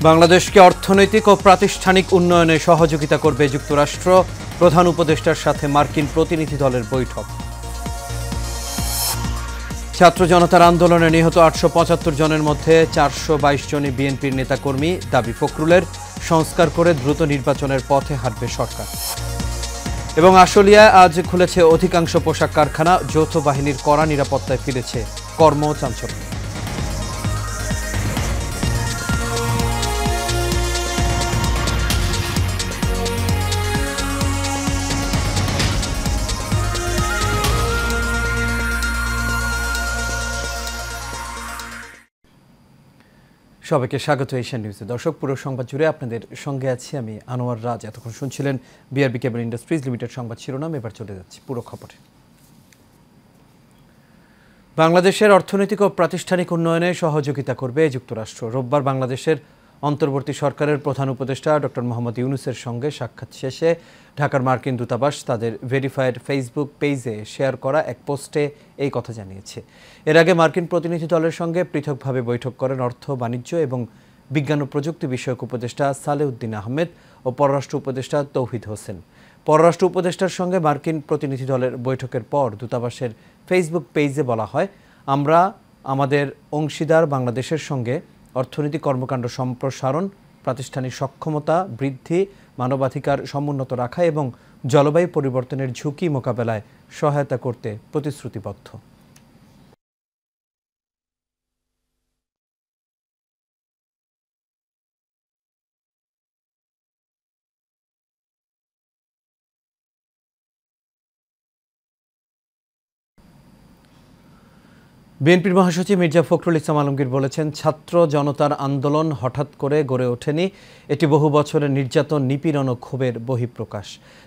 বাংলাদেশকে অর্থনৈতিক ও প্রাতিষ্ঠানিক উন্নয়নে সহযোগিতা করবে যুক্তরাষ্ট্র। প্রধান উপদেষ্টার সাথে মার্কিন প্রতিনিধি দলের বৈঠক। ছাত্র জনতার আন্দোলনে নিহত ৮৭৫ জনের মধ্যে ৪২২ জনই বিএনপির নেতাকর্মী। দাবি ফখরুলের, সংস্কার করে দ্রুত নির্বাচনের পথে হাঁটবে সরকার। এবং আশুলিয়ায় আজ খুলেছে অধিকাংশ পোশাক কারখানা। যৌথ বাহিনীর কড়া নিরাপত্তায় ফিরেছে কর্মচাঞ্চল্য। সবাইকে স্বাগত এশিয়ান নিউজে। দর্শক, পুরো সংবাদ জুড়ে আপনাদের সঙ্গে আছি আমি আনোয়ার রাজ। এতক্ষণ শুনছিলেন বিআরবি কেবল ইন্ডাস্ট্রিজ লিমিটেড সংবাদ শিরোনাম। এবার চলে যাচ্ছি পুরো খবরে। বাংলাদেশের অর্থনৈতিক ও প্রাতিষ্ঠানিক উন্নয়নে সহযোগিতা করবে যুক্তরাষ্ট্র। রোববার বাংলাদেশের অন্তর্বর্তী সরকারের প্রধান উপদেষ্টা ডক্টর মোহাম্মদ ইউনূসের সঙ্গে সাক্ষাৎ শেষে ঢাকার মার্কিন দূতাবাস তাদের ভেরিফাইড ফেসবুক পেজে শেয়ার করা এক পোস্টে এই কথা জানিয়েছে। এর আগে মার্কিন প্রতিনিধি দলের সঙ্গে পৃথকভাবে বৈঠক করেন অর্থ, বাণিজ্য এবং বিজ্ঞান ও প্রযুক্তি বিষয়ক উপদেষ্টা সালেউদ্দিন আহমেদ ও পররাষ্ট্র উপদেষ্টা তৌহিদ হোসেন। পররাষ্ট্র উপদেষ্টার সঙ্গে মার্কিন প্রতিনিধি দলের বৈঠকের পর দূতাবাসের ফেসবুক পেজে বলা হয়, আমরা আমাদের অংশীদার বাংলাদেশের সঙ্গে অর্থনৈতিক কর্মকাণ্ড সম্প্রসারণ, প্রাতিষ্ঠানিক সক্ষমতা বৃদ্ধি, মানবাধিকার সমুন্নত রাখা এবং জলবায়ু পরিবর্তনের ঝুঁকি মোকাবেলায় সহায়তা করতে প্রতিশ্রুতিবদ্ধ। বিএনপির মহাসচিব মির্জা ফখরুল ইসলাম আলমগীর বলেছেন, ছাত্র জনতার আন্দোলন হঠাৎ করে গড়ে ওঠেনি, এটি বহু বছরের নির্যাতন, নিপীড়ন ও ক্ষোভের বহিঃপ্রকাশ।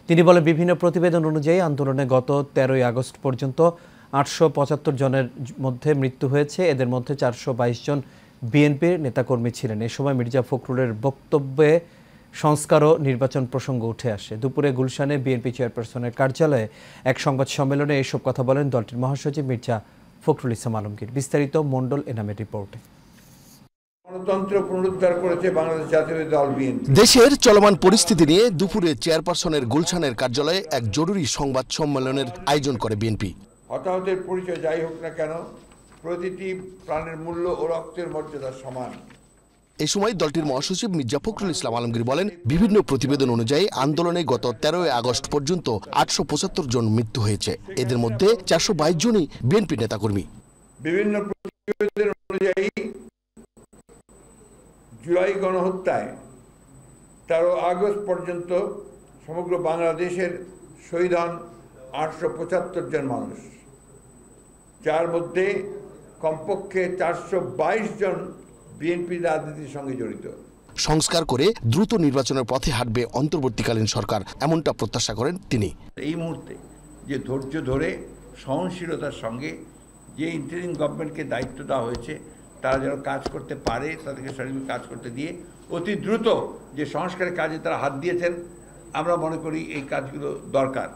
তিনি বলেন, বিভিন্ন প্রতিবেদন অনুযায়ী আন্দোলনে গত ১৩ই আগস্ট পর্যন্ত ৮৭৫ জনের মধ্যে মৃত্যু হয়েছে। এদের মধ্যে ৪২২ জন বিএনপির নেতাকর্মী ছিলেন। এ সময় মির্জা ফখরুলের বক্তব্যে সংস্কার ও নির্বাচন প্রসঙ্গ উঠে আসে। দুপুরে গুলশানে বিএনপি চেয়ারপারসনের কার্যালয়ে এক সংবাদ সম্মেলনে এসব কথা বলেন দলটির মহাসচিব মির্জা ফখরুল ইসলাম আলমগীর। বিস্তারিত মণ্ডল এনামের রিপোর্টে। গণতন্ত্র পুনরুদ্ধার করেছে বাংলাদেশ জাতীয় দল বিএনপি। দেশের চলমান পরিস্থিতি নিয়ে দুপুরে চেয়ারপারসনের গুলশানের কার্যালয়ে এক জরুরি সংবাদ সম্মেলনের আয়োজন করে বিএনপি। হতাহতের পরিচয় যাই হোক না কেন, প্রতিটি প্রাণের মূল্য ও রক্তের মর্যাদা সমান। এ সময় দলটির মহাসচিব মির্জা ফখরুল ইসলাম আলমগীর বলেন, বিভিন্ন প্রতিবেদন অনুযায়ী আন্দোলনে গত ১৩ই আগস্ট পর্যন্ত ৮৭৫ জন মৃত্যু হয়েছে। এদের মধ্যে ৪২২ জনই বিএনপি নেতাকর্মী। বিভিন্ন প্রতিবেদন অনুযায়ী জুলাই গণহত্যায় ১৩ আগস্ট পর্যন্ত সমগ্র বাংলাদেশের শহীদ হন ৮৭৫ জন মানুষ, যার মধ্যে কমপক্ষে ৪২২ জন বিএনপি রাজনীতির সঙ্গে জড়িত। সংস্কার করে দ্রুত নির্বাচনের পথে হাঁটবে অন্তর্বর্তীকালীন সরকার, এমনটা প্রত্যাশা করেন তিনি। এই মুহূর্তে যে ধৈর্য ধরে সহনশীলতার সঙ্গে যে ইন্টারিম গভর্নমেন্টকে দায়িত্ব দেওয়া হয়েছে, তারা যেন কাজ করতে পারে, তাদেরকে সঠিকভাবে কাজ করতে দিয়ে অতি দ্রুত যে সংস্কারের কাজে তারা হাত দিয়েছেন, আমরা মনে করি এই কাজগুলো দরকার।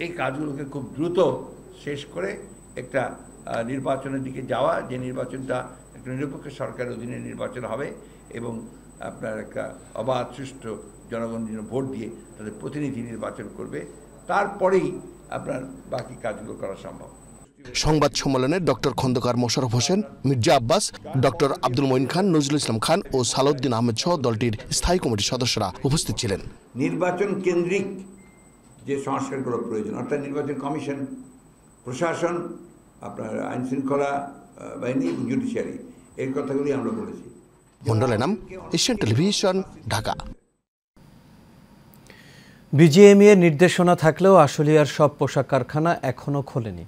এই কাজগুলোকে খুব দ্রুত শেষ করে একটা নির্বাচনের দিকে যাওয়া, যে নির্বাচনটা একটা নিরপেক্ষ সরকারের অধীনে নির্বাচন হবে এবং আপনার একটা অবাধ সুষ্ঠু জনগণ ভোট দিয়ে তাদের প্রতিনিধি নির্বাচন করবে, তারপরেই আপনার বাকি কাজগুলো করা সম্ভব। সংবাদ সম্মেলনে ডক্টর খন্দকার মোশাররফ হোসেন, মির্জা আব্বাস, ডক্টর আব্দুল মঈন খান, নজরুল ইসলাম খান ও সালাউদ্দিন আহমেদ সহ দলটির স্থায়ী কমিটির সদস্যরা উপস্থিত ছিলেন। নির্বাচন কেন্দ্রিক যে সংস্কারগুলো প্রয়োজন, অর্থাৎ নির্বাচন কমিশন, প্রশাসন, আপনার আইন শৃঙ্খলা বাহিনী, জুডিশিয়ারি, এই কথাগুলি আমরা বলেছি। Mondal Enam, Asian Television, Dhaka. BGMEA নির্দেশনা থাকলেও আশুলিয়ার সব পোশাক কারখানা এখনও খোলেনি।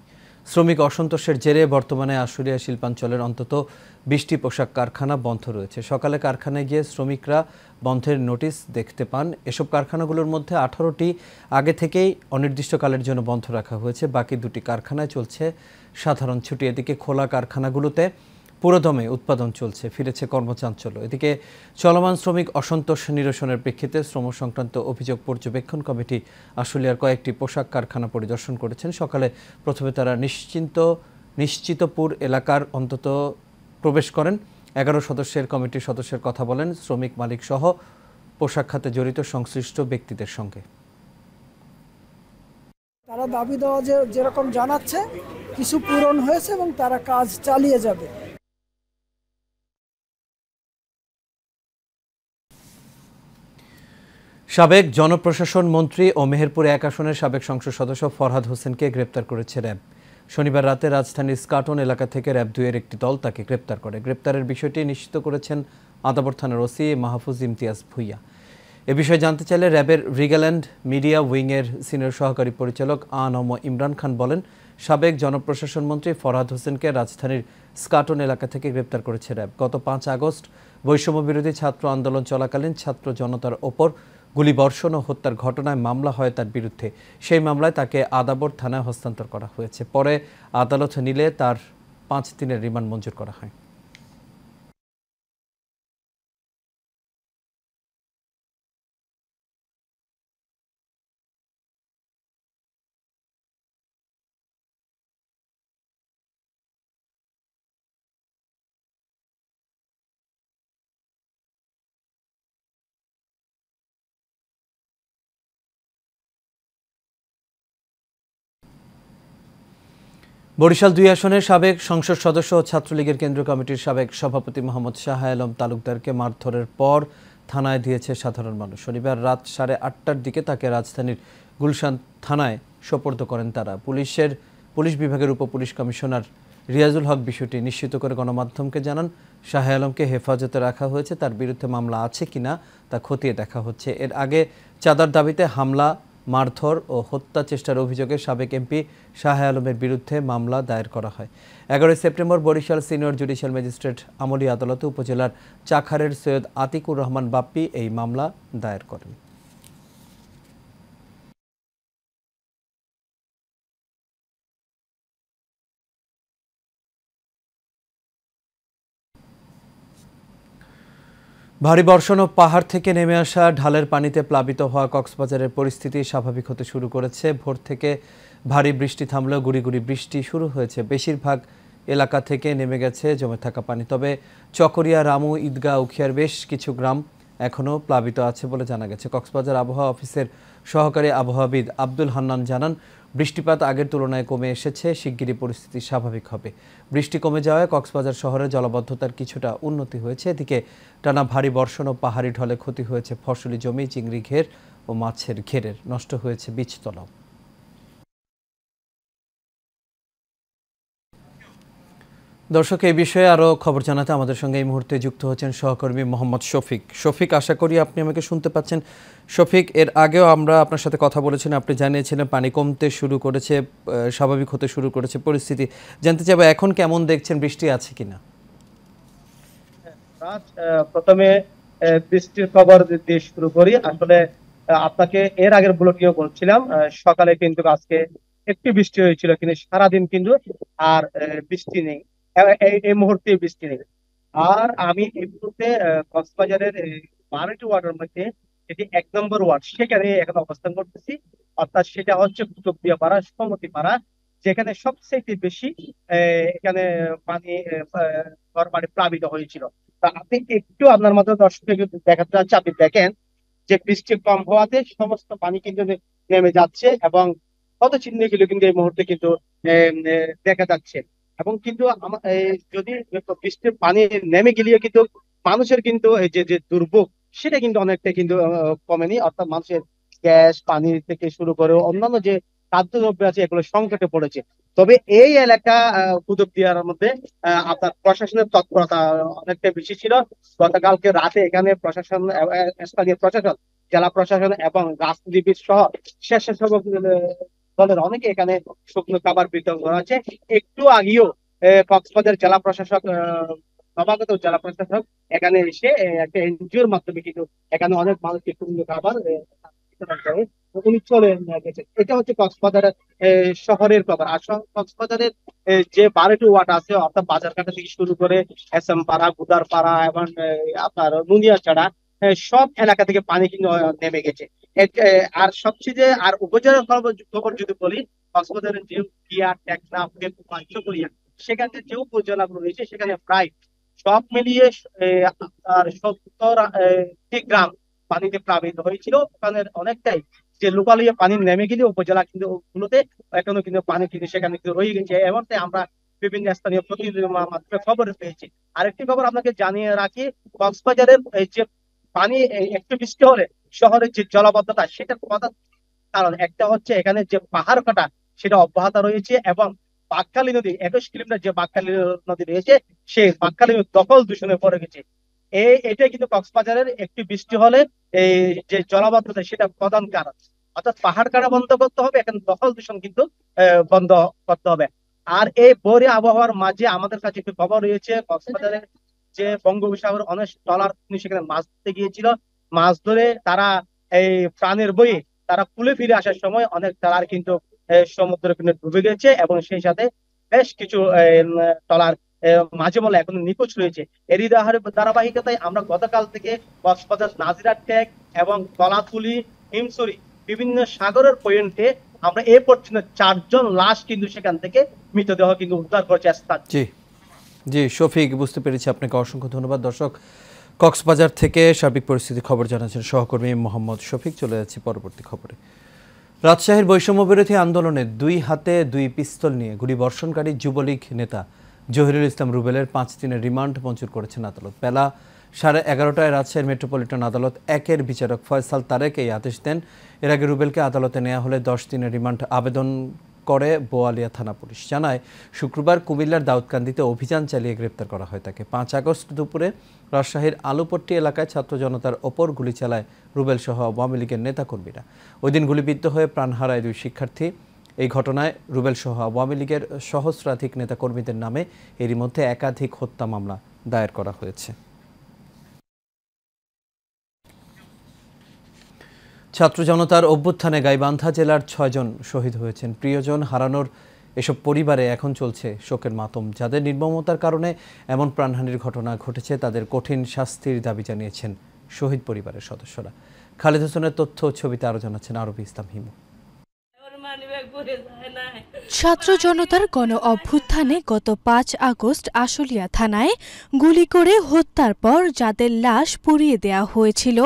শ্রমিক অসন্তোষের জেরে বর্তমানে আশুলিয়া শিল্পাঞ্চলের অন্তত ২০টি পোশাক কারখানা বন্ধ রয়েছে। সকালে কারখানায় গিয়ে শ্রমিকরা বন্ধের নোটিশ দেখতে পান। এসব কারখানাগুলোর মধ্যে ১৮টি আগে থেকেই অনির্দিষ্টকালের জন্য বন্ধ রাখা হয়েছে। বাকি ২টি কারখানায় চলছে সাধারণ ছুটি। এদিকে খোলা কারখানাগুলোতে পুরোদমে উৎপাদন চলছে, ফিরেছে কর্মচাঞ্চল্য। এদিকে চলমান শ্রমিক অসন্তোষ নিরসনের প্রেক্ষিতে শ্রম সংক্রান্ত অভিযোগ পর্যবেক্ষণ কমিটি আশুলিয়ার কয়েকটি পোশাক কারখানা পরিদর্শন করেছেন। সকালে প্রথমে তারা নিশ্চিতপুর এলাকার অন্তত প্রবেশ করেন। 11 সদস্যের কমিটির সদস্যের কথা বলেন শ্রমিক মালিক সহ পোশাক খাতে জড়িত সংশ্লিষ্ট ব্যক্তিদের সঙ্গে। তারা দাবি দেওয়া যেরকম জানাচ্ছে কিছু পূরণ হয়েছে এবং তারা কাজ চালিয়ে যাবে। সাবেক জনপ্রশাসন মন্ত্রী ও মেহেরপুর 1 আসনের সাবেক সংসদ সদস্য ফরহাদ হোসেনকে গ্রেপ্তার করেছে র্যাব। শনিবার রাতে রাজধানীর স্কাটন এলাকা থেকে র্যাব 2-এর একটি দল তাকে গ্রেপ্তার করে। গ্রেপ্তারের বিষয়টি নিশ্চিত করেছেন আদাবর থানার ওসি মাহফুজ ইমতিয়াজ ভুইয়া। এ বিষয়ে জানতে চাইলে র্যাবের রিগাল্যান্ড মিডিয়া উইংয়ের সিনিয়র সহকারী পরিচালক আ.ন.ম ইমরান খান বলেন, সাবেক জনপ্রশাসন মন্ত্রী ফরহাদ হোসেনকে রাজধানীর স্কাটন এলাকা থেকে গ্রেপ্তার করেছে র্যাব। গত 5 আগস্ট বৈষম্য বিরোধী ছাত্র আন্দোলন চলাকালীন ছাত্র জনতার ওপর গুলিবর্ষণ ও হত্যার ঘটনায় মামলা হয় তার বিরুদ্ধে। সেই মামলায় তাকে আদাবর থানায় হস্তান্তর করা হয়েছে। পরে আদালত নিলে তার 5 দিনের রিমান্ড মঞ্জুর করা হয়। বরিশাল 2 আসনের সাবেক সংসদ সদস্য ও ছাত্রলীগের কেন্দ্রীয় কমিটির সাবেক সভাপতি মোহাম্মদ শাহ আলম তালুকদারকে মারধরের পর থানায় দিয়েছে সাধারণ মানুষ। শনিবার রাত 8:30টার দিকে তাকে রাজধানীর গুলশান থানায় সোপর্দ করেন তারা। পুলিশ বিভাগের উপপুলিশ কমিশনার রিয়াজুল হক বিষয়টি নিশ্চিত করে গণমাধ্যমকে জানান, শাহ আলমকে হেফাজতে রাখা হয়েছে, তার বিরুদ্ধে মামলা আছে কিনা তা খতিয়ে দেখা হচ্ছে। এর আগে চাঁদার দাবিতে হামলা, মারধর ও হত্যা চেষ্টার অভিযোগে সাবেক এমপি শাহ আলমের বিরুদ্ধে মামলা দায়ের করা হয়। 11 September Barishal senior judicial magistrate আমলি আদালতে উপজেলার চাখারের সৈয়দ আতিকুর রহমান বাপ্পি এই মামলা দায়ের করেন। ভারী বর্ষণ ও পাহাড় থেকে নেমে আসা ঢালের পানিতে প্লাবিত হওয়া কক্সবাজারের পরিস্থিতি স্বাভাবিক হতে শুরু করেছে। ভোর থেকে ভারী বৃষ্টি থামলেও গুড়ি গুড়ি বৃষ্টি শুরু হয়েছে। বেশিরভাগ এলাকা থেকে নেমে গেছে জমে থাকা পানি। তবে চকরিয়া, রামু, ঈদগাঁ, উখিয়ার বেশ কিছু গ্রাম এখনও প্লাবিত আছে বলে জানা গেছে। কক্সবাজার আবহাওয়া অফিসের সহকারী আবহাওয়াবিদ আব্দুল হান্নান জানান, বৃষ্টিপাত আগের তুলনায় কমে এসেছে, শিগগিরই পরিস্থিতি স্বাভাবিক হবে। বৃষ্টি কমে যাওয়ায় কক্সবাজার শহরে জলাবদ্ধতার কিছুটা উন্নতি হয়েছে। এদিকে টানা ভারী বর্ষণ ও পাহাড়ি ঢলে ক্ষতি হয়েছে ফসলি জমি, চিংড়ি ঘের ও মাছের ঘেরের, নষ্ট হয়েছে বীজতলাও। দর্শক, এই বিষয়ে আরও খবর জানাতে আমাদের সঙ্গে এই মুহূর্তে যুক্ত হচ্ছেন সহকর্মী মোহাম্মদ শফিক। শফিক, আশা করি আপনি আমাকে শুনতে পাচ্ছেন। শফিক, এর আগেও আমরা আপনার সাথে কথা বলেছিলাম, আপনি জানিয়েছিলেন পানি কমতে শুরু করেছে, স্বাভাবিক হতে শুরু করেছে পরিস্থিতি। জানতে চাইবো এখন কেমন দেখছেন, বৃষ্টি আছে কিনা? প্রথমে বৃষ্টির খবর দিয়ে শুরু করি। আসলে আপনাকে এর আগের ব্লগেও বলছিলাম, সকালে কিন্তু আজকে একটু বৃষ্টি হয়েছিল, কিন্তু সারাদিন কিন্তু আর বৃষ্টি নেই, এই মুহূর্তে বৃষ্টি নেই। আর আমি এই মুহূর্তে কক্সবাজারের 12টি ওয়ার্ডের মধ্যে যেটি 1 নম্বর ওয়ার্ড, সেখানে এখন অবস্থান করতেছি। অর্থাৎ সেটা হচ্ছে কুতুবদিয়া পাড়া, সমতি পাড়া, যেখানে সবচেয়ে বেশি এখানে পানি ঘরবাড়ি প্লাবিত হয়েছিল। আপনি একটু আপনার মতো দর্শককে দেখাতে যাচ্ছে, আপনি দেখেন যে বৃষ্টি কম হওয়াতে সমস্ত পানি কিন্তু নেমে যাচ্ছে এবং কত চিহ্নগুলো কিন্তু এই মুহূর্তে কিন্তু দেখা যাচ্ছে। এবং কিন্তু যদি বৃষ্টির পানি নেমে গেলেও কিন্তু মানুষের কিন্তু এই যে দুর্ভোগ, সেটা কিন্তু অনেকটা কিন্তু কমেনি। অর্থাৎ মানুষের গ্যাস, পানি থেকে শুরু করে অন্যান্য যে খাদ্যদ্রব্য আছে এগুলো সংকটে পড়েছে। তবে এই এলাকা কুতুবদিয়ার মধ্যে আপনার প্রশাসনের তৎপরতা অনেকটা বেশি ছিল। গতকালকে রাতে এখানে প্রশাসন, স্থানীয় প্রশাসন, জেলা প্রশাসন এবং রাজনীতিবিদ সহ স্বেচ্ছাসেবক দলের অনেকে এখানে শুকনো খাবার বিতরণ করা হচ্ছে। একটু আগেও কক্সবাজার জেলা প্রশাসক, নবাগত জেলা প্রশাসক এখানে এসে একটা এনজিওর মাধ্যমে কিন্তু এখানে অনেক মানুষকে শুকনো খাবার উনি চলে গেছে। এটা হচ্ছে কক্সবাজারের শহরের খবর। আর কক্সবাজারের যে 12টি ওয়ার্ড আছে, অর্থাৎ বাজারঘাটা থেকে শুরু করে এসএম পাড়া, গুদার পাড়া এবং আপনার নুনিয়াছড়া, সব এলাকা থেকে পানি কিন্তু নেমে গেছে। আর সবচেয়ে আর উপজেলার খবর যদি বলি, কক্সবাজারের যে টেকনাফ, চকরিয়া, সেখানে যে উপজেলাগুলো রয়েছে সেখানে প্রায় সব মিলিয়ে আর 70টি গ্রাম পানিতে প্লাবিত হয়েছিল। ওখানে অনেকটাই যে লোকালয়ে পানি নেমে গেলে উপজেলা কিন্তু গুলোতে এখনো কিন্তু পানি কিন্তু সেখানে কিন্তু রয়ে গেছে। এমনটাই আমরা বিভিন্ন স্থানীয় প্রতিনিধির মাধ্যমে খবর পেয়েছি। আরেকটি খবর আপনাকে জানিয়ে রাখি, কক্সবাজারের এই যে পানি একটু বৃষ্টি হলে শহরের যে জলাবদ্ধতা সেটা প্রধান কারণ একটা হচ্ছে এখানে যে পাহাড় কাটা সেটা অব্যাহত রয়েছে, এবং বাঁকখালী নদী 21 কিলোমিটার যে বাঁকখালী নদী রয়েছে সেই বাঁকখালী দখল দূষণে পড়ে গেছে। এটাই কিন্তু কক্সবাজারের একটি বৃষ্টি হলে এই যে জলাবদ্ধতা সেটা প্রধান কারণ। অর্থাৎ পাহাড় কাটা বন্ধ করতে হবে, এখন দখল দূষণ কিন্তু বন্ধ করতে হবে। আর এই বৈরী আবহাওয়ার মাঝে আমাদের কাছে একটি খবর রয়েছে, কক্সবাজারের যে বঙ্গোপসাগর অনেক ট্রলার সেখানে মাছ ধরতে গিয়েছিল, মাছ ধরে তারা এই প্রাণের বয়ে তারা কুলে ফিরে আসার সময় অনেক ট্রলার কিন্তু সমুদ্রে কিন্তু ডুবে গেছে, এবং সেই সাথে বেশ কিছু ট্রলার মাঝে বলে এখন নিখোঁজ রয়েছে। এরই ধারাবাহিকতায় আমরা গতকাল থেকে কক্সবাজার নাজিরা ট্যাগ এবং কলাতুলি, হিমছড়ি বিভিন্ন সাগরের পয়েন্টে আমরা এ পর্যন্ত 4 জন লাশ কিন্তু সেখান থেকে মৃতদেহ কিন্তু উদ্ধার করেছে স্থান। জি শফিক, বুঝতে পেরেছি, আপনাকে অসংখ্য ধন্যবাদ। দর্শক, কক্সবাজার থেকে সার্বিক পরিস্থিতি খবর জানাচ্ছেন সহকর্মী মোহাম্মদ শফিক। চলে যাচ্ছি পরবর্তী খবরে। রাজশাহীর বৈষম্য বিরোধী আন্দোলনে 2 হাতে 2 পিস্তল নিয়ে গুলিবর্ষণকারী যুবলীগ নেতা জহিরুল ইসলাম রুবেলের 5 দিনের রিমান্ড মঞ্জুর করেছেন আদালত। বেলা 11:30টায় রাজশাহীর মেট্রোপলিটন আদালত 1-এর বিচারক ফয়সাল তারেক এই আদেশ দেন। এর আগে রুবেলকে আদালতে নেওয়া হলে 10 দিনের রিমান্ড আবেদন করে বোয়ালিয়া থানা পুলিশ। জানায় শুক্রবার কুমিল্লার দাউদকান্দিতে অভিযান চালিয়ে গ্রেপ্তার করা হয় তাকে। 5 আগস্ট দুপুরে রাজশাহীর আলুপট্টি এলাকায় ছাত্র জনতার ওপর গুলি চালায় রুবেল সহ আওয়ামী লীগের নেতাকর্মীরা। ওই দিন গুলিবিদ্ধ হয়ে প্রাণ হারায় 2 শিক্ষার্থী। এই ঘটনায় রুবেল সহ আওয়ামী লীগের সহস্রাধিক নেতাকর্মীদের নামে এরই মধ্যে একাধিক হত্যা মামলা দায়ের করা হয়েছে। ছাত্র জনতার অভ্যুত্থানে গাইবান্ধা জেলার 6 জন শহীদ হয়েছেন। প্রিয়জন হারানোর এসব পরিবারে এখন চলছে শোকের মাতম। যাদের নির্মমতার কারণে এমন প্রাণহানির ঘটনা ঘটেছে তাদের কঠিন শাস্তির দাবি জানিয়েছেন শহীদ পরিবারের সদস্যরা। খালেদ হোসেনের তথ্য ছবিতে আরো জানাচ্ছেন আরবি ইসলাম হিমু। ছাত্র জনতার গণ অভ্যুত্থানে গত 5 আগস্ট আশুলিয়া থানায় গুলি করে হত্যার পর যাদের লাশ পুড়িয়ে দেয়া হয়েছিল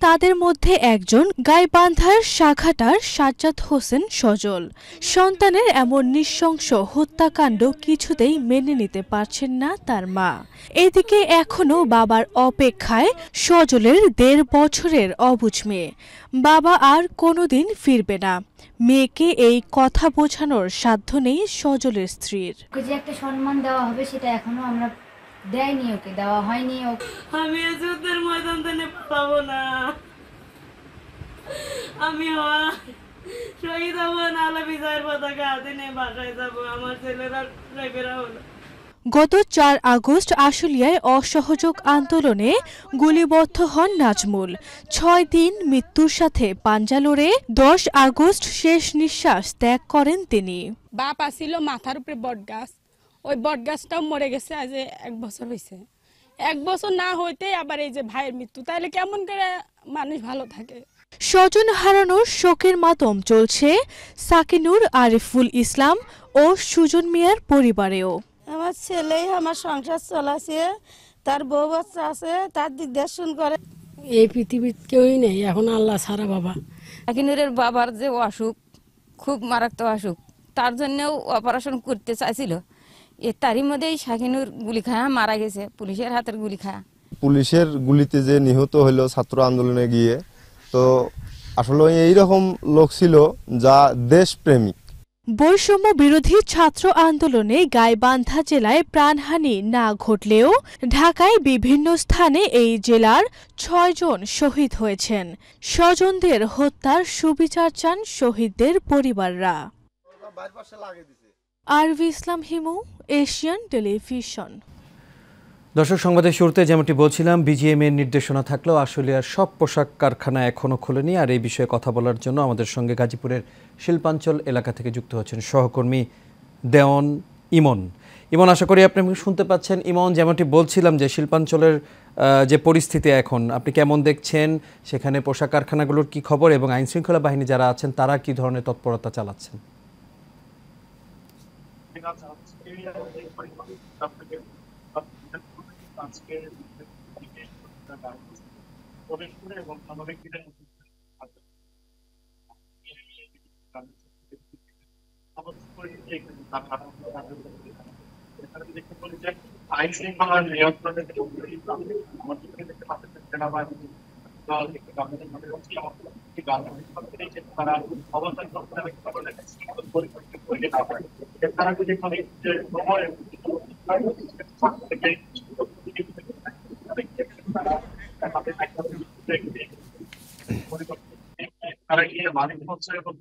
তাদের মধ্যে একজন গাইবান্ধার শাখাটার সাজ্জাদ হোসেন সজল। সন্তানের এমন নৃশংস হত্যাকাণ্ড কিছুতেই মেনে নিতে পারছেন না তার মা। এদিকে এখনো বাবার অপেক্ষায় সজলের 1.5 বছরের অবুঝ মেয়ে। বাবা আর কোনোদিন ফিরবে না। মেয়েকে এই কথা বোঝানোর সাধ্য নেই সজলের স্ত্রীর। যে একটা সম্মান দেওয়া হবে সেটা এখনো আমরা দেয়নি, ওকে দেওয়া হয়নি। আমি যুদ্ধের ময়দান থেকে পাবো না, আমি শহীদ হবো, নাহলে বিজয়ের পতাকা হাতে নিয়ে বাসায় যাবো। আমার ছেলেরা রেখেরা হলো। গত 4 আগস্ট আশুলিয়ায় অসহযোগ আন্দোলনে গুলিবদ্ধ হন নাজমুল। 6 দিন মৃত্যুর সাথে পাঞ্জা লড়ে 10 আগস্ট শেষ নিঃশ্বাস ত্যাগ করেন তিনি। বাপ আসিল মাথার উপরে বটগাছ, ওই বটগাছটাও মরে গেছে। আজ 1 বছর হয়েছে। 1 বছর না হইতে আবার এই যে ভাইয়ের মৃত্যু, তাহলে কেমন করে মানুষ ভালো থাকে? স্বজন হারানোর শোকের মাতম চলছে সাকিনুর, আরিফুল ইসলাম ও সুজন মিয়ার পরিবারেও। আমার ছেলেই আমার সংসার চলাছে, তার বউ বাচ্চা আছে, তার দিক দেখাশোনা করে। এই পৃথিবীর কেউই নেই এখন আল্লাহ ছাড়া। বাবা শাকিনুরের বাবার যে অসুখ, খুব মারাত্মক অসুখ, তার জন্যও অপারেশন করতে চাইছিল। তারই মধ্যেই শাকিনুর গুলি খায়া মারা গেছে, পুলিশের হাতের গুলি খায়া। পুলিশের গুলিতে যে নিহত হইল ছাত্র আন্দোলনে গিয়ে, তো আসলে এইরকম লোক ছিল যা দেশপ্রেমিক। বৈষম্য বিরোধী ছাত্র আন্দোলনে গাইবান্ধা জেলায় প্রাণহানি না ঘটলেও ঢাকায় বিভিন্ন স্থানে এই জেলার 6 জন শহীদ হয়েছেন। স্বজনদের হত্যার সুবিচার চান শহীদদের পরিবাররা। আরবি ইসলাম হিমু, এশিয়ান টেলিভিশন। দর্শক, সংবাদের শুরুতে যেমনটি বলছিলাম, বিজিএমএর নির্দেশনা থাকলেও আশুলিয়ার সব পোশাক কারখানা এখনও খোলেনি। আর এই বিষয়ে কথা বলার জন্য আমাদের সঙ্গে গাজীপুরের শিল্পাঞ্চল এলাকা থেকে যুক্ত হচ্ছেন সহকর্মী দেওয়ান ইমন। ইমন, আশা করি আপনি শুনতে পাচ্ছেন। ইমন, যেমনটি বলছিলাম যে শিল্পাঞ্চলের যে পরিস্থিতি এখন আপনি কেমন দেখছেন, সেখানে পোশাক কারখানাগুলোর কি খবর এবং আইনশৃঙ্খলা বাহিনী যারা আছেন তারা কি ধরনের তৎপরতা চালাচ্ছেন? আইন শৃঙ্খলা নিয়ন্ত্রণের তারা অবস্থান তারা যদি তারা গিয়ে মালিক হচ্ছে এবং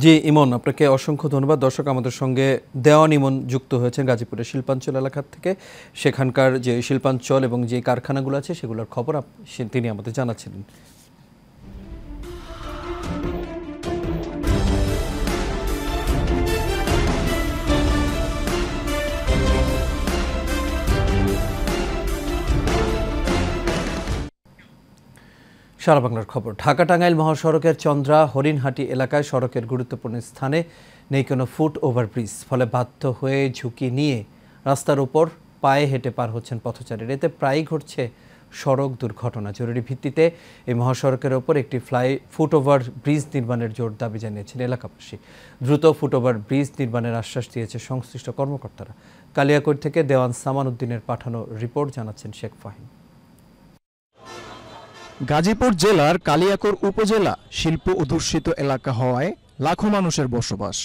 জি ইমন, আপনাকে অসংখ্য ধন্যবাদ। দর্শক, আমাদের সঙ্গে দেওয়ান ইমন যুক্ত হয়েছেন গাজীপুরের শিল্পাঞ্চল এলাকা থেকে। সেখানকার যে শিল্পাঞ্চল এবং যে কারখানাগুলো আছে সেগুলোর খবর তিনি আমাদের জানাচ্ছিলেন। সারা বাংলার খবর। ঢাকা টাঙ্গাইল মহাসড়কের চন্দ্রা হরিণহাটি এলাকায় সড়কের গুরুত্বপূর্ণ স্থানে নেই কোনো ফুট ওভারব্রিজ, ফলে বাধ্য হয়ে ঝুঁকি নিয়ে রাস্তার উপর পায়ে হেঁটে পার হচ্ছেন পথচারীরা। এতে প্রায়ই ঘটছে সড়ক দুর্ঘটনা। জরুরি ভিত্তিতে এই মহাসড়কের ওপর একটি ফুট ওভার ব্রিজ নির্মাণের জোর দাবি জানিয়েছেন এলাকাবাসী। দ্রুত ফুট ওভার ব্রিজ নির্মাণের আশ্বাস দিয়েছে সংশ্লিষ্ট কর্মকর্তারা। কালিয়াকৈর থেকে দেওয়ান সামান উদ্দিনের পাঠানো রিপোর্ট জানাচ্ছেন শেখ ফাহিম। গাজীপুর জেলার কালিয়াকৈর উপজেলা শিল্প অধ্যুষিত এলাকা হওয়ায় লাখো মানুষের বসবাস।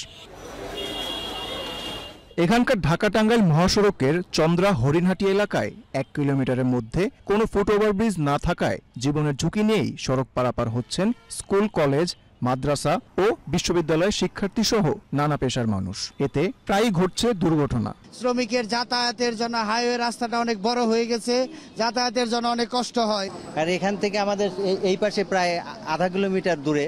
এখানকার ঢাকা টাঙ্গাইল মহাসড়কের চন্দ্রা হরিণহাটি এলাকায় 1 কিলোমিটারের মধ্যে কোনো ফুট ওভারব্রিজ না থাকায় জীবনের ঝুঁকি নিয়েই সড়ক পারাপার হচ্ছেন স্কুল, কলেজ, মাদ্রাসা ও বিশ্ববিদ্যালয়ের শিক্ষার্থী সহ নানা পেশার মানুষ। এতে প্রায়ই ঘটছে দুর্ঘটনা। শ্রমিকের যাতায়াতের জন্য হাইওয়ে রাস্তাটা অনেক বড় হয়ে গেছে, যাতায়াতের জন্য অনেক কষ্ট হয়। আর এখান থেকে আমাদের এই পাশে প্রায় আধা কিলোমিটার দূরে,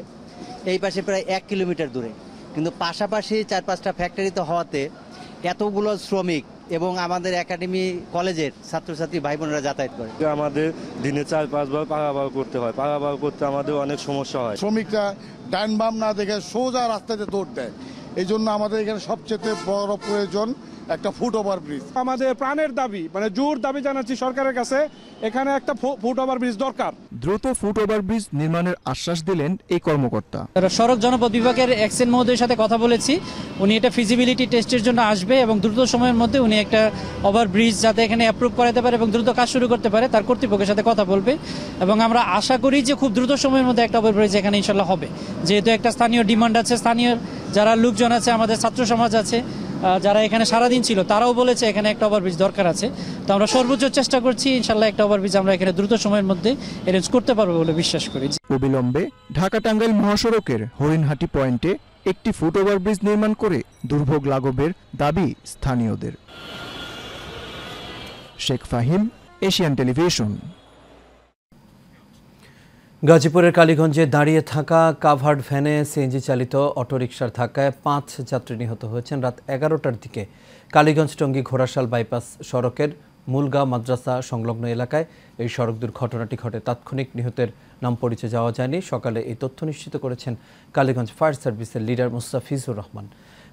এই পাশে প্রায় 1 কিলোমিটার দূরে, কিন্তু পাশাপাশি 4-5টা ফ্যাক্টরিতে হওয়াতে এতগুলো শ্রমিক এবং আমাদের একাডেমি কলেজের ছাত্রছাত্রী ভাই বোনেরা যাতায়াত করে। আমাদের দিনে 4-5 বার পারাপার করতে হয়। পারাপার করতে আমাদের অনেক সমস্যা হয়। শ্রমিকরা ডান বাম না দেখে সোজা রাস্তাতে দৌড় দেয়। এই জন্য আমাদের এখানে সবচেয়ে বড় প্রয়োজন একটা ফুট ওভার ব্রিজ। আমাদের প্রাণের দাবি, মানে জোর দাবি জানাচ্ছি সরকারের কাছে, এখানে একটা ফুট ওভার ব্রিজ দরকার। দ্রুত ফুট ওভার ব্রিজ নির্মাণের আশ্বাস দিলেন এই কর্মকর্তা। সড়ক জনপদ বিভাগের এক্সেন মহোদয়ের সাথে কথা বলেছি, উনি এটা ফিজিবিলিটি টেস্টের জন্য আসবে এবং দ্রুত সময়ের মধ্যে উনি একটা ওভার ব্রিজ যাতে এখানে অ্যাপ্রুভ করাতে পারে এবং দ্রুত কাজ শুরু করতে পারে তার কর্তৃপক্ষের সাথে কথা বলবে। এবং আমরা আশা করি যে খুব দ্রুত সময়ের মধ্যে একটা ওভার ব্রিজ এখানে ইনশাল্লাহ হবে, যেহেতু একটা স্থানীয় ডিমান্ড আছে। স্থানীয় যারা লোকজন আছে, আমাদের ছাত্র সমাজ আছে, যারা এখানে সারাদিন ছিল, তারাও বলেছে এখানে একটা ওভারব্রিজ দরকার আছে। তো আমরা সর্বোচ্চ চেষ্টা করছি, ইনশাল্লাহ একটা ওভারব্রিজ আমরা এখানে দ্রুত সময়ের মধ্যে অ্যারেঞ্জ করতে পারবো বলে বিশ্বাস করি। অবিলম্বে ঢাকা টাঙ্গাইল মহাসড়কের হরিণহাটি পয়েন্টে একটি ফুট ওভারব্রিজ নির্মাণ করে দুর্ভোগ লাঘবের দাবি স্থানীয়দের। Sheikh Fahim, Asian television. গাজীপুরের কালীগঞ্জে দাঁড়িয়ে থাকা কাভার্ড ভ্যানে সিএনজি চালিত অটোরিকশার ধাক্কায় 5 যাত্রী নিহত হয়েছেন রাত 11টার দিকে কালীগঞ্জ টঙ্গী ঘোড়াশাল বাইপাস সড়কের মূলগাঁও মাদ্রাসা সংলগ্ন এলাকায়। এই সড়ক দুর্ঘটনাটি ঘটে। তাৎক্ষণিক নিহতের নাম পরিচয় যাওয়া যায়নি। সকালে এই তথ্য নিশ্চিত করেছেন কালীগঞ্জ ফায়ার সার্ভিসের লিডার মুস্তাফিজুর রহমান।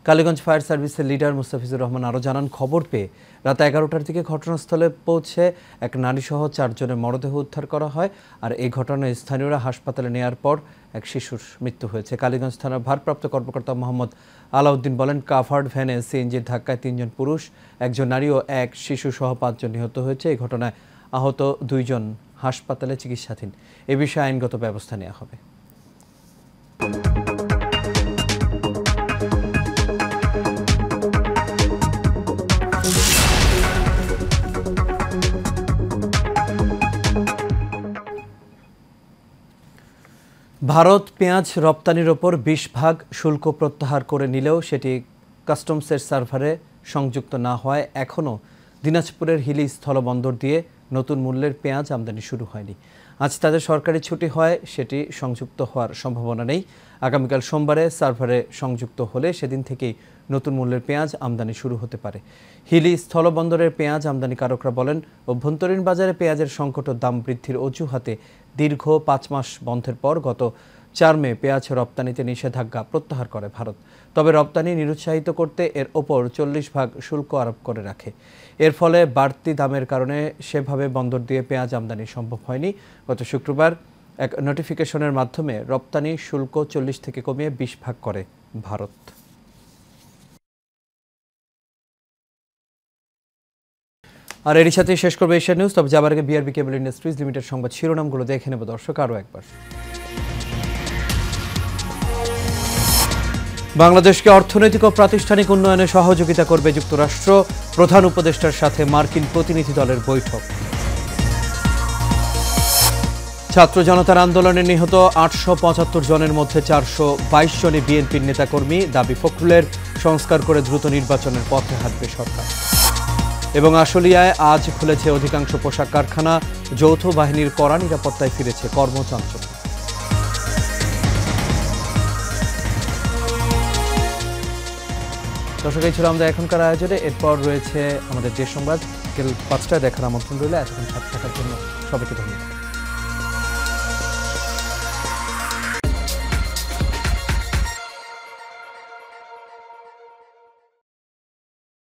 কালীগঞ্জ ফায়ার সার্ভিসের লিডার মুস্তাফিজুর রহমান আরও জানান, খবর পেয়ে রাত 11টার দিকে ঘটনাস্থলে পৌঁছে এক নারীসহ 4 জনের মরদেহ উদ্ধার করা হয়। আর এই ঘটনায় স্থানীয়রা হাসপাতালে নেওয়ার পর এক শিশুর মৃত্যু হয়েছে। কালীগঞ্জ থানার ভারপ্রাপ্ত কর্মকর্তা মোহাম্মদ আলাউদ্দিন বলেন, কাভার্ড ভ্যানে সিএনজির ধাক্কায় 3 জন পুরুষ, 1 জন নারী ও 1 শিশু সহ 5 জন নিহত হয়েছে। এই ঘটনায় আহত 2 জন হাসপাতালে চিকিৎসাধীন। এ বিষয়ে আইনগত ব্যবস্থা নেওয়া হবে। ভারত পেঁয়াজ রপ্তানির ওপর 20% শুল্ক প্রত্যাহার করে নিলেও সেটি কাস্টমসের সার্ভারে সংযুক্ত না হওয়ায় এখনও দিনাজপুরের হিলি স্থলবন্দর দিয়ে নতুন মূল্যের পেঁয়াজ আমদানি শুরু হয়নি। আজ তাদের সরকারি ছুটি হয়, সেটি সংযুক্ত হওয়ার সম্ভাবনা নেই। আগামীকাল সোমবারে সার্ভারে সংযুক্ত হলে সেদিন থেকেই নতুন মূল্যের পেঁয়াজ আমদানি শুরু হতে পারে। হিলি স্থলবন্দরের পেঁয়াজ আমদানিকারকরা বলেন, অভ্যন্তরীণ বাজারে পেঁয়াজের সংকট ও দাম বৃদ্ধির অজুহাতে দীর্ঘ 5 মাস বন্ধের পর গত 4 মে পেঁয়াজ রপ্তানিতে নিষেধাজ্ঞা প্রত্যাহার করে ভারত। তবে রপ্তানি নিরুৎসাহিত করতে এর ওপর 40% শুল্ক আরোপ করে রাখে। এর ফলে বাড়তি দামের কারণে সেভাবে বন্দর দিয়ে পেঁয়াজ আমদানি সম্ভব হয়নি। গত শুক্রবার এক নোটিফিকেশনের মাধ্যমে রপ্তানি শুল্ক 40 থেকে কমিয়ে 20% করে ভারত। আর এর সাথে শেষ করবে এশিয়া নিউজ। তবে যাবার আগে বিআরবি কেবল ইন্ডাস্ট্রিজ লিমিটেড সংবাদ শিরোনামগুলো দেখে নেব দর্শক আরও একবার। বাংলাদেশকে অর্থনৈতিক ও প্রাতিষ্ঠানিক উন্নয়নে সহযোগিতা করবে যুক্তরাষ্ট্র, প্রধান উপদেষ্টার সাথে মার্কিন প্রতিনিধি দলের বৈঠক। ছাত্র জনতার আন্দোলনে নিহত 875 জনের মধ্যে 422 জনই বিএনপির নেতাকর্মী, দাবি ফখরুলের। সংস্কার করে দ্রুত নির্বাচনের পথে হাঁটবে সরকার। এবং আশুলিয়ায় আজ খুলেছে অধিকাংশ পোশাক কারখানা, যৌথ বাহিনীর কড়া নিরাপত্তায় ফিরেছে কর্মচাঞ্চল্য। দর্শক, এই ছিল আমাদের এখনকার আয়োজনে। এরপর রয়েছে আমাদের দেশ সংবাদ, বিকেল 5টায় দেখার আমন্ত্রণ রইল। এতক্ষণ সাথে থাকার জন্য সবাইকে ধন্যবাদ।